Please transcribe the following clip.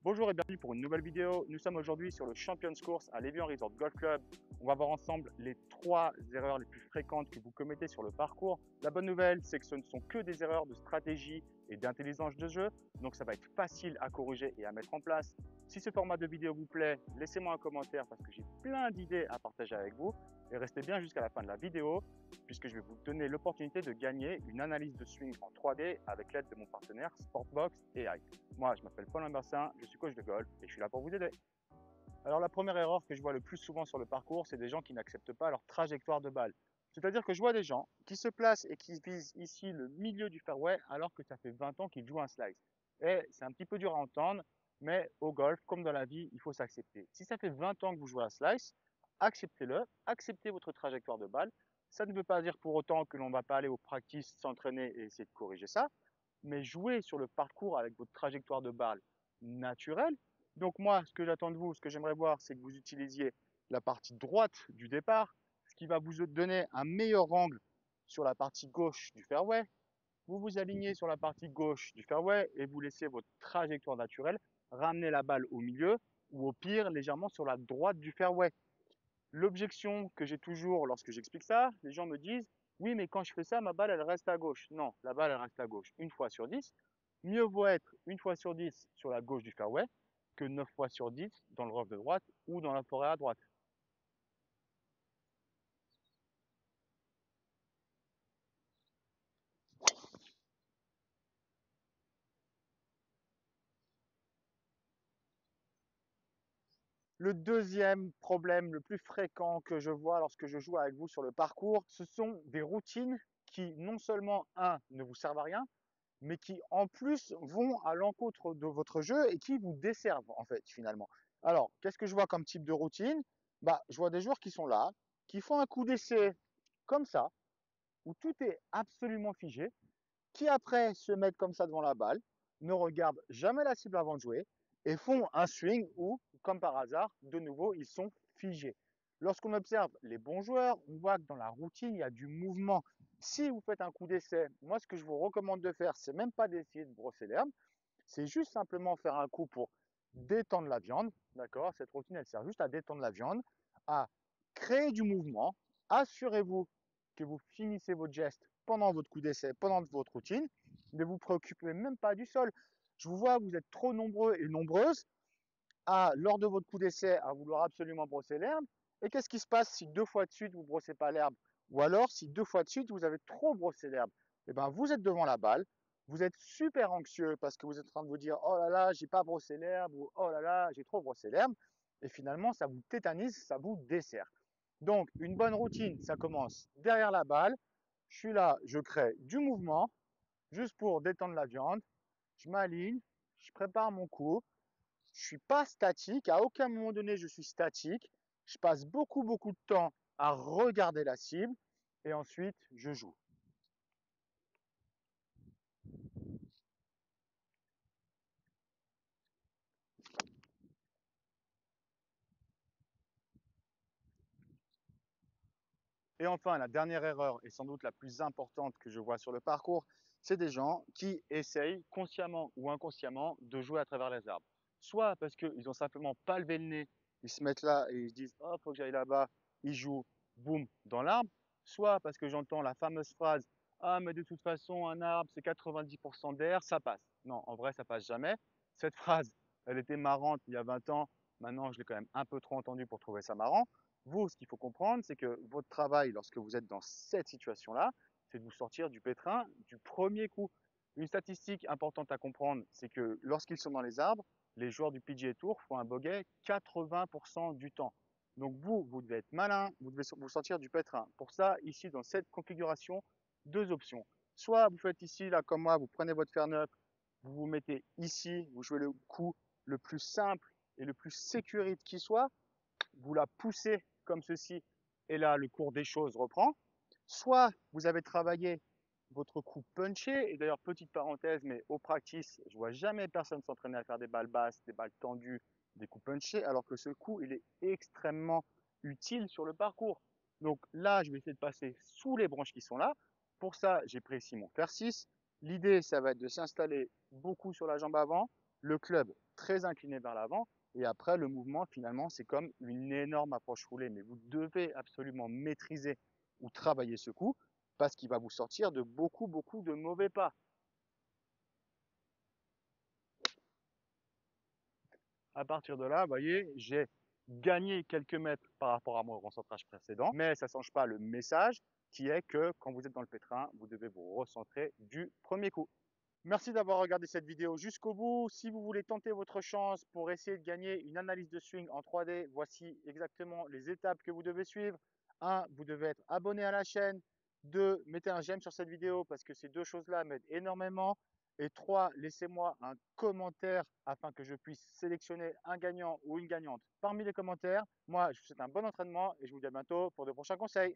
Bonjour et bienvenue pour une nouvelle vidéo. Nous sommes aujourd'hui sur le Champions Course à l'Evian Resort Golf Club. On va voir ensemble les 3 erreurs les plus fréquentes que vous commettez sur le parcours. La bonne nouvelle, c'est que ce ne sont que des erreurs de stratégie et d'intelligence de jeu. Donc ça va être facile à corriger et à mettre en place. Si ce format de vidéo vous plaît, laissez-moi un commentaire parce que j'ai plein d'idées à partager avec vous. Et restez bien jusqu'à la fin de la vidéo puisque je vais vous donner l'opportunité de gagner une analyse de swing en 3D avec l'aide de mon partenaire Sportbox AI. Moi, je m'appelle Paul Lambersin, je suis coach de golf et je suis là pour vous aider. Alors la première erreur que je vois le plus souvent sur le parcours, c'est des gens qui n'acceptent pas leur trajectoire de balle. C'est-à-dire que je vois des gens qui se placent et qui visent ici le milieu du fairway alors que ça fait 20 ans qu'ils jouent un slice. Et c'est un petit peu dur à entendre, mais au golf, comme dans la vie, il faut s'accepter. Si ça fait 20 ans que vous jouez un slice, acceptez-le, acceptez votre trajectoire de balle. Ça ne veut pas dire pour autant que l'on ne va pas aller au practice, s'entraîner et essayer de corriger ça, mais jouer sur le parcours avec votre trajectoire de balle naturelle. Donc moi, ce que j'attends de vous, ce que j'aimerais voir, c'est que vous utilisiez la partie droite du départ, ce qui va vous donner un meilleur angle sur la partie gauche du fairway. Vous vous alignez sur la partie gauche du fairway et vous laissez votre trajectoire naturelle ramener la balle au milieu ou au pire légèrement sur la droite du fairway. L'objection que j'ai toujours lorsque j'explique ça, les gens me disent oui, mais quand je fais ça, ma balle elle reste à gauche. Non, la balle elle reste à gauche une fois sur 10. Mieux vaut être une fois sur 10 sur la gauche du fairway que 9 fois sur 10 dans le rough de droite ou dans la forêt à droite. Le deuxième problème le plus fréquent que je vois lorsque je joue avec vous sur le parcours, ce sont des routines qui non seulement, ne vous servent à rien, mais qui en plus vont à l'encontre de votre jeu et qui vous desservent en fait finalement. Alors, qu'est-ce que je vois comme type de routine? Je vois des joueurs qui sont là, qui font un coup d'essai comme ça, où tout est absolument figé, qui après se mettent comme ça devant la balle, ne regardent jamais la cible avant de jouer et font un swing où, comme par hasard, de nouveau, ils sont figés. Lorsqu'on observe les bons joueurs, on voit que dans la routine, il y a du mouvement. Si vous faites un coup d'essai, moi, ce que je vous recommande de faire, c'est même pas d'essayer de brosser l'herbe, c'est juste simplement faire un coup pour détendre la viande. D'accord? Cette routine, elle sert juste à détendre la viande, à créer du mouvement. Assurez-vous que vous finissez votre geste pendant votre coup d'essai, pendant votre routine. Ne vous préoccupez même pas du sol. Je vous vois, vous êtes trop nombreux et nombreuses lors de votre coup d'essai, à vouloir absolument brosser l'herbe. Et qu'est-ce qui se passe si 2 fois de suite, vous ne brossez pas l'herbe? Ou alors, si 2 fois de suite, vous avez trop brossé l'herbe? Eh bien, vous êtes devant la balle, vous êtes super anxieux parce que vous êtes en train de vous dire oh là là, j'ai pas brossé l'herbe ou oh là là, j'ai trop brossé l'herbe. Et finalement, ça vous tétanise, ça vous dessert. Donc, une bonne routine, ça commence derrière la balle. Je suis là, je crée du mouvement juste pour détendre la viande. Je m'aligne, je prépare mon coup. Je ne suis pas statique, à aucun moment donné je suis statique. Je passe beaucoup de temps à regarder la cible et ensuite je joue. Et enfin, la dernière erreur, et sans doute la plus importante que je vois sur le parcours, c'est des gens qui essayent, consciemment ou inconsciemment, de jouer à travers les arbres. Soit parce qu'ils n'ont simplement pas levé le nez, ils se mettent là et ils se disent « Oh, faut que j'aille là-bas », ils jouent, boum, dans l'arbre. Soit parce que j'entends la fameuse phrase « Ah, mais de toute façon, un arbre, c'est 90% d'air, ça passe ». Non, en vrai, ça passe jamais. Cette phrase, elle était marrante il y a 20 ans. Maintenant, je l'ai quand même un peu trop entendue pour trouver ça marrant. Vous, ce qu'il faut comprendre, c'est que votre travail, lorsque vous êtes dans cette situation-là, c'est de vous sortir du pétrin du premier coup. Une statistique importante à comprendre, c'est que lorsqu'ils sont dans les arbres, les joueurs du PGA Tour font un bogey 80% du temps. Donc vous devez être malin, vous devez vous sortir du pétrin. Pour ça, ici, dans cette configuration, 2 options. Soit vous faites ici, là, comme moi, vous prenez votre fair neutre, vous vous mettez ici, vous jouez le coup le plus simple et le plus sécurite qui soit, vous la poussez comme ceci, et là, le cours des choses reprend. Soit vous avez travaillé votre coup punché, et d'ailleurs, petite parenthèse, mais au practice, je vois jamais personne s'entraîner à faire des balles basses, des balles tendues, des coups punchés, alors que ce coup, il est extrêmement utile sur le parcours. Donc là, je vais essayer de passer sous les branches qui sont là. Pour ça, j'ai pris ici mon fer 6. L'idée, ça va être de s'installer beaucoup sur la jambe avant, le club très incliné vers l'avant. Et après, le mouvement, finalement, c'est comme une énorme approche roulée. Mais vous devez absolument maîtriser ou travailler ce coup parce qu'il va vous sortir de beaucoup, beaucoup de mauvais pas. À partir de là, vous voyez, j'ai gagné quelques mètres par rapport à mon recentrage précédent, mais ça ne change pas le message qui est que quand vous êtes dans le pétrin, vous devez vous recentrer du premier coup. Merci d'avoir regardé cette vidéo jusqu'au bout. Si vous voulez tenter votre chance pour essayer de gagner une analyse de swing en 3D, voici exactement les étapes que vous devez suivre. 1. Vous devez être abonné à la chaîne. 2. Mettez un j'aime sur cette vidéo parce que ces deux choses-là m'aident énormément. Et 3. Laissez-moi un commentaire afin que je puisse sélectionner un gagnant ou une gagnante parmi les commentaires. Moi, je vous souhaite un bon entraînement et je vous dis à bientôt pour de prochains conseils.